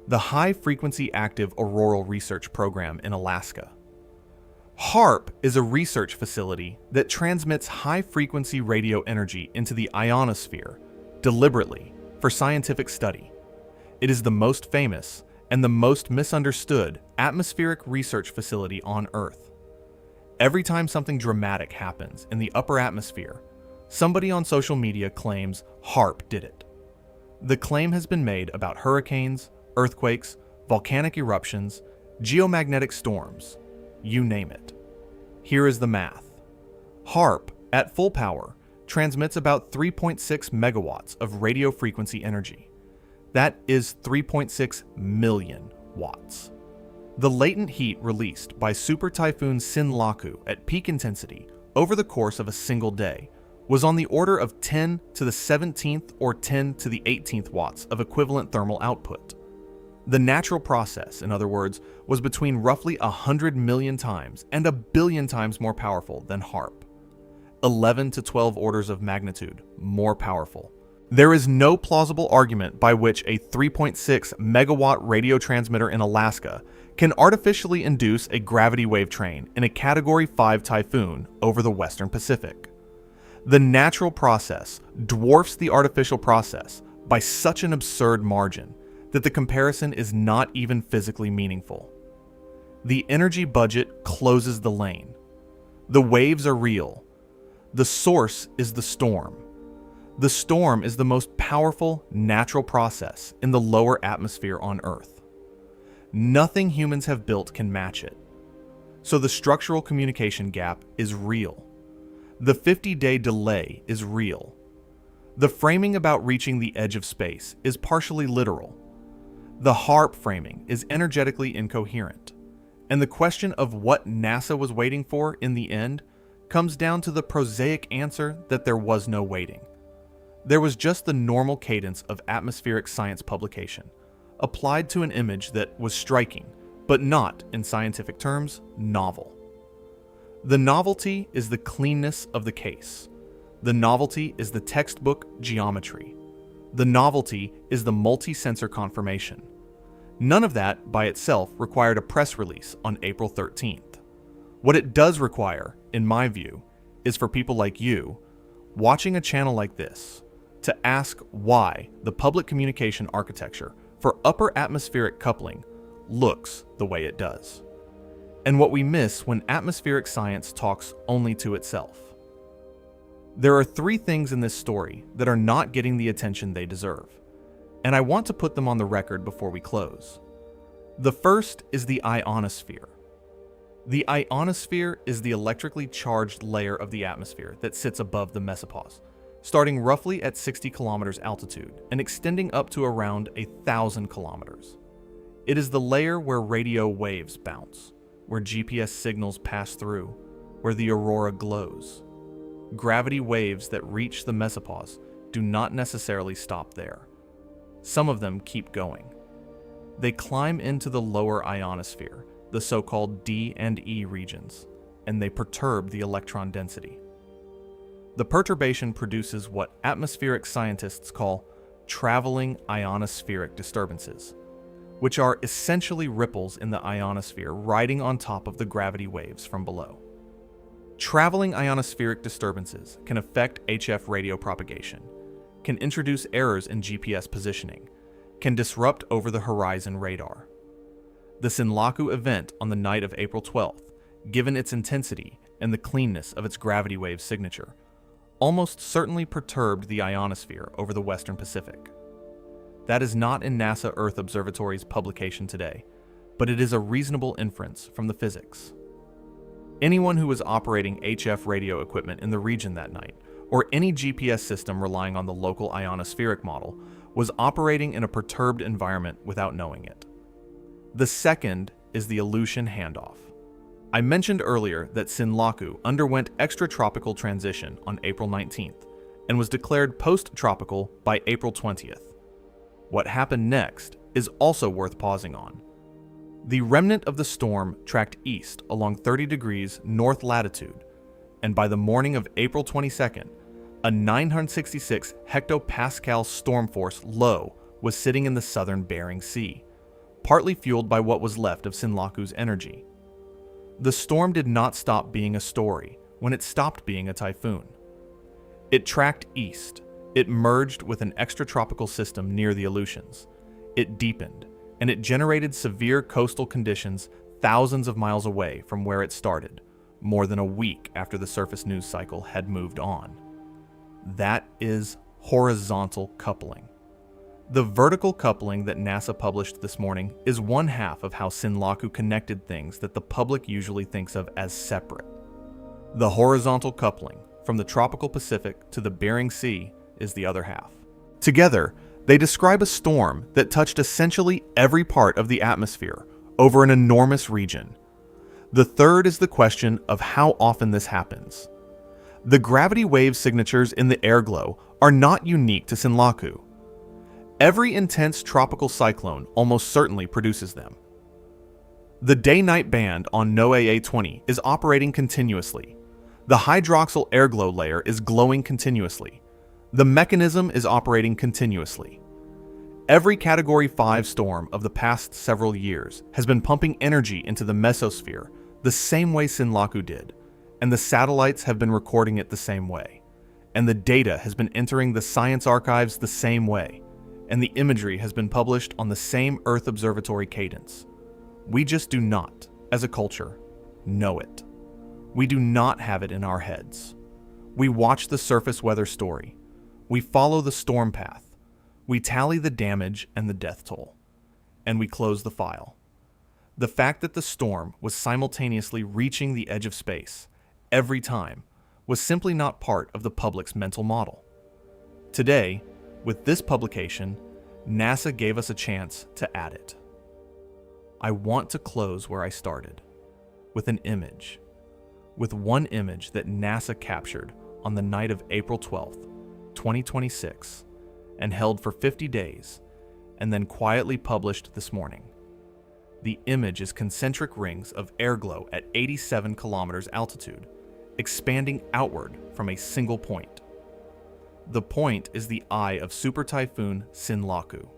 the High Frequency Active Auroral Research Program in Alaska. HAARP is a research facility that transmits high-frequency radio energy into the ionosphere deliberately for scientific study. It is the most famous and the most misunderstood atmospheric research facility on Earth. Every time something dramatic happens in the upper atmosphere, Somebody on social media claims HAARP did it. The claim has been made about hurricanes, earthquakes, volcanic eruptions, geomagnetic storms, you name it. Here is the math. HAARP, at full power, transmits about 3.6 megawatts of radio frequency energy. That is 3.6 million watts. The latent heat released by Super Typhoon Sinlaku at peak intensity over the course of a single day was on the order of 10 to the 17th or 10 to the 18th watts of equivalent thermal output. The natural process, in other words, was between roughly 100 million times and 1 billion times more powerful than HAARP. 11 to 12 orders of magnitude more powerful. There is no plausible argument by which a 3.6 megawatt radio transmitter in Alaska can artificially induce a gravity wave train in a Category 5 typhoon over the Western Pacific. The natural process dwarfs the artificial process by such an absurd margin that the comparison is not even physically meaningful. The energy budget closes the lane. The waves are real. The source is the storm. The storm is the most powerful natural process in the lower atmosphere on Earth. Nothing humans have built can match it. So the structural communication gap is real. The 50-day delay is real. The framing about reaching the edge of space is partially literal. The HAARP framing is energetically incoherent. And the question of what NASA was waiting for in the end comes down to the prosaic answer that there was no waiting. There was just the normal cadence of atmospheric science publication, applied to an image that was striking, but not, in scientific terms, novel. The novelty is the cleanness of the case. The novelty is the textbook geometry. The novelty is the multi-sensor confirmation. None of that by itself required a press release on April 13th. What it does require, in my view, is for people like you, watching a channel like this, to ask why the public communication architecture for upper atmospheric coupling looks the way it does, and what we miss when atmospheric science talks only to itself. There are 3 things in this story that are not getting the attention they deserve, and I want to put them on the record before we close. The first is the ionosphere. The ionosphere is the electrically charged layer of the atmosphere that sits above the mesopause, starting roughly at 60 kilometers altitude and extending up to around 1,000 kilometers. It is the layer where radio waves bounce, where GPS signals pass through, where the aurora glows. Gravity waves that reach the mesopause do not necessarily stop there. Some of them keep going. They climb into the lower ionosphere, the so-called D and E regions, and they perturb the electron density. The perturbation produces what atmospheric scientists call traveling ionospheric disturbances, which are essentially ripples in the ionosphere riding on top of the gravity waves from below. Traveling ionospheric disturbances can affect HF radio propagation, can introduce errors in GPS positioning, can disrupt over-the-horizon radar. The Sinlaku event on the night of April 12th, given its intensity and the cleanness of its gravity wave signature, almost certainly perturbed the ionosphere over the Western Pacific. That is not in NASA Earth Observatory's publication today, but it is a reasonable inference from the physics. Anyone who was operating HF radio equipment in the region that night, or any GPS system relying on the local ionospheric model, was operating in a perturbed environment without knowing it. The second is the Aleutian handoff. I mentioned earlier that Sinlaku underwent extratropical transition on April 19th and was declared post-tropical by April 20th. What happened next is also worth pausing on. The remnant of the storm tracked east along 30 degrees north latitude, and by the morning of April 22nd, a 966 hectopascal storm force low was sitting in the southern Bering Sea, partly fueled by what was left of Sinlaku's energy. The storm did not stop being a story when it stopped being a typhoon. It tracked east, it merged with an extratropical system near the Aleutians, it deepened, and it generated severe coastal conditions thousands of miles away from where it started, more than a week after the surface news cycle had moved on. That is horizontal coupling. The vertical coupling that NASA published this morning is one half of how Sinlaku connected things that the public usually thinks of as separate. The horizontal coupling from the tropical Pacific to the Bering Sea is the other half. Together, they describe a storm that touched essentially every part of the atmosphere over an enormous region. The third is the question of how often this happens. The gravity wave signatures in the airglow are not unique to Sinlaku. Every intense tropical cyclone almost certainly produces them. The day-night band on NOAA 20 is operating continuously. The hydroxyl airglow layer is glowing continuously. The mechanism is operating continuously. Every Category 5 storm of the past several years has been pumping energy into the mesosphere the same way Sinlaku did, and the satellites have been recording it the same way, and the data has been entering the science archives the same way, and the imagery has been published on the same Earth Observatory cadence. We just do not, as a culture, know it. We do not have it in our heads. We watch the surface weather story. We follow the storm path. We tally the damage and the death toll. And we close the file. The fact that the storm was simultaneously reaching the edge of space every time was simply not part of the public's mental model. Today, with this publication, NASA gave us a chance to add it. I want to close where I started, with an image. With one image that NASA captured on the night of April 12th, 2026, and held for 50 days, and then quietly published this morning. The image is concentric rings of airglow at 87 kilometers altitude, expanding outward from a single point. The point is the eye of Super Typhoon Sinlaku.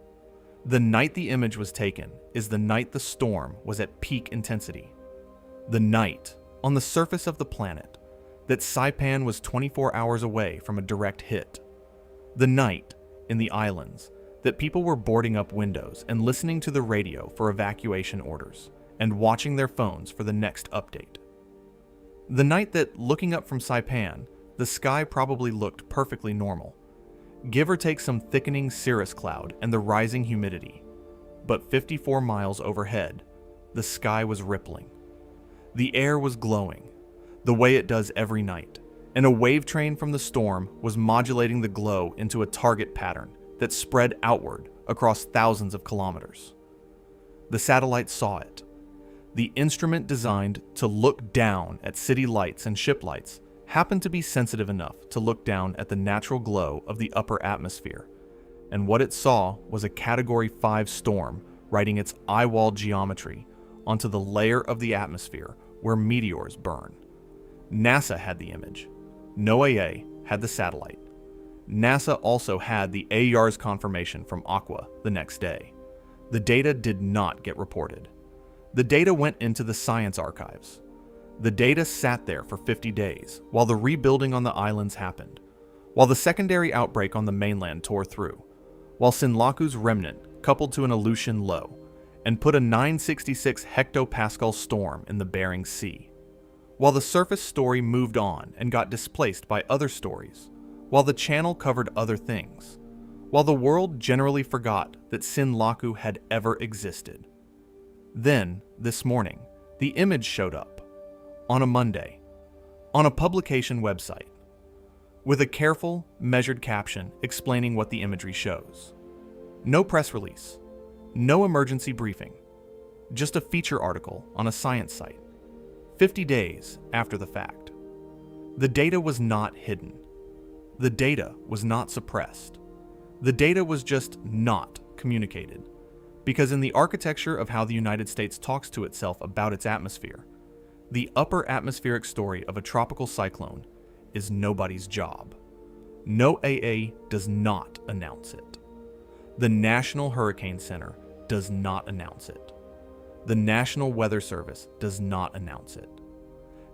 The night the image was taken is the night the storm was at peak intensity. The night, on the surface of the planet, that Saipan was 24 hours away from a direct hit. The night, in the islands, that people were boarding up windows and listening to the radio for evacuation orders and watching their phones for the next update. The night that, looking up from Saipan, the sky probably looked perfectly normal, give or take some thickening cirrus cloud and the rising humidity. But 54 miles overhead, the sky was rippling. The air was glowing, the way it does every night, and a wave train from the storm was modulating the glow into a target pattern that spread outward across thousands of kilometers. The satellite saw it. The instrument designed to look down at city lights and ship lights happened to be sensitive enough to look down at the natural glow of the upper atmosphere, and what it saw was a Category 5 storm riding its eye-wall geometry onto the layer of the atmosphere where meteors burn. NASA had the image. NOAA had the satellite. NASA also had the VIIRS confirmation from Aqua the next day. The data did not get reported. The data went into the science archives. The data sat there for 50 days while the rebuilding on the islands happened, while the secondary outbreak on the mainland tore through, while Sinlaku's remnant coupled to an Aleutian low and put a 966 hectopascal storm in the Bering Sea, while the surface story moved on and got displaced by other stories, while the channel covered other things, while the world generally forgot that Sinlaku had ever existed. Then, this morning, the image showed up, on a Monday, on a publication website, with a careful, measured caption explaining what the imagery shows. No press release, no emergency briefing, just a feature article on a science site, 50 days after the fact. The data was not hidden. The data was not suppressed. The data was just not communicated. Because in the architecture of how the United States talks to itself about its atmosphere, the upper atmospheric story of a tropical cyclone is nobody's job. NOAA does not announce it. The National Hurricane Center does not announce it. The National Weather Service does not announce it.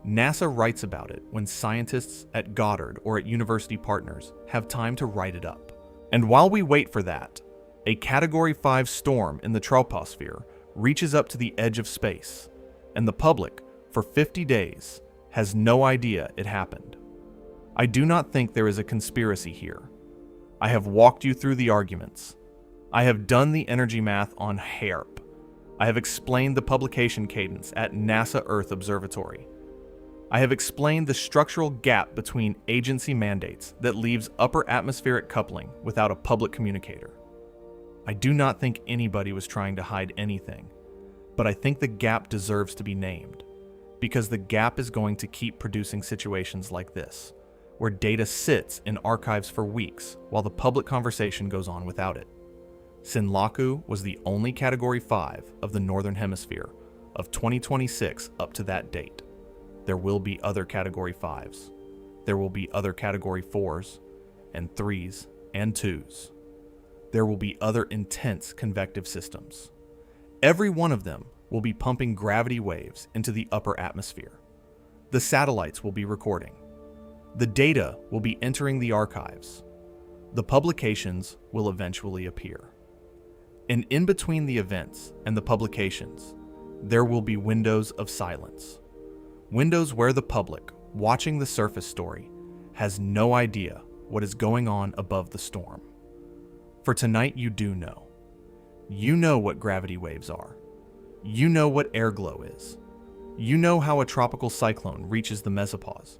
NASA writes about it when scientists at Goddard or at university partners have time to write it up. And while we wait for that, a Category 5 storm in the troposphere reaches up to the edge of space, and the public, for 50 days, has no idea it happened. I do not think there is a conspiracy here. I have walked you through the arguments. I have done the energy math on HAARP. I have explained the publication cadence at NASA Earth Observatory. I have explained the structural gap between agency mandates that leaves upper atmospheric coupling without a public communicator. I do not think anybody was trying to hide anything, but I think the gap deserves to be named, because the gap is going to keep producing situations like this, where data sits in archives for weeks while the public conversation goes on without it. Sinlaku was the only Category 5 of the Northern Hemisphere of 2026 up to that date. There will be other Category 5s. There will be other Category 4s, and 3s, and 2s. There will be other intense convective systems. Every one of them will be pumping gravity waves into the upper atmosphere. The satellites will be recording. The data will be entering the archives. The publications will eventually appear. And in between the events and the publications, there will be windows of silence. Windows where the public, watching the surface story, has no idea what is going on above the storm. For tonight you do know. You know what gravity waves are. You know what airglow is. You know how a tropical cyclone reaches the mesopause.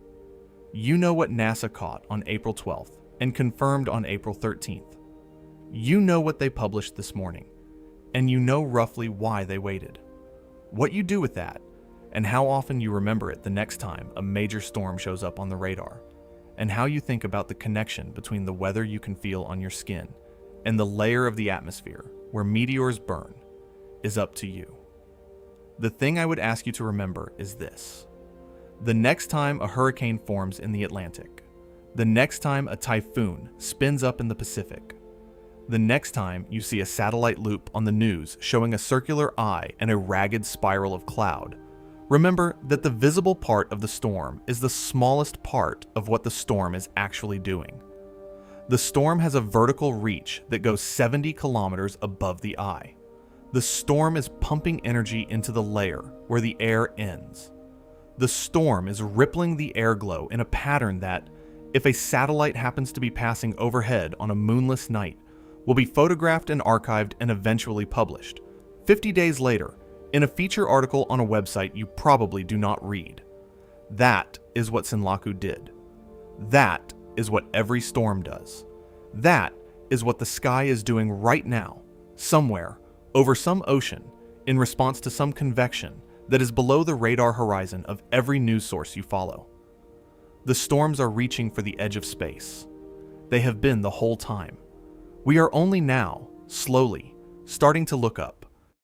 You know what NASA caught on April 12th and confirmed on April 13th. You know what they published this morning, and you know roughly why they waited. What you do with that, and how often you remember it the next time a major storm shows up on the radar, and how you think about the connection between the weather you can feel on your skin and the layer of the atmosphere where meteors burn, is up to you. The thing I would ask you to remember is this. The next time a hurricane forms in the Atlantic, the next time a typhoon spins up in the Pacific, the next time you see a satellite loop on the news showing a circular eye and a ragged spiral of cloud, remember that the visible part of the storm is the smallest part of what the storm is actually doing. The storm has a vertical reach that goes 70 kilometers above the eye. The storm is pumping energy into the layer where the air ends. The storm is rippling the airglow in a pattern that, if a satellite happens to be passing overhead on a moonless night, will be photographed and archived and eventually published, 50 days later, in a feature article on a website you probably do not read. That is what Sinlaku did. That is what every storm does. That is what the sky is doing right now, somewhere, over some ocean, in response to some convection that is below the radar horizon of every news source you follow. The storms are reaching for the edge of space. They have been the whole time. We are only now, slowly, starting to look up.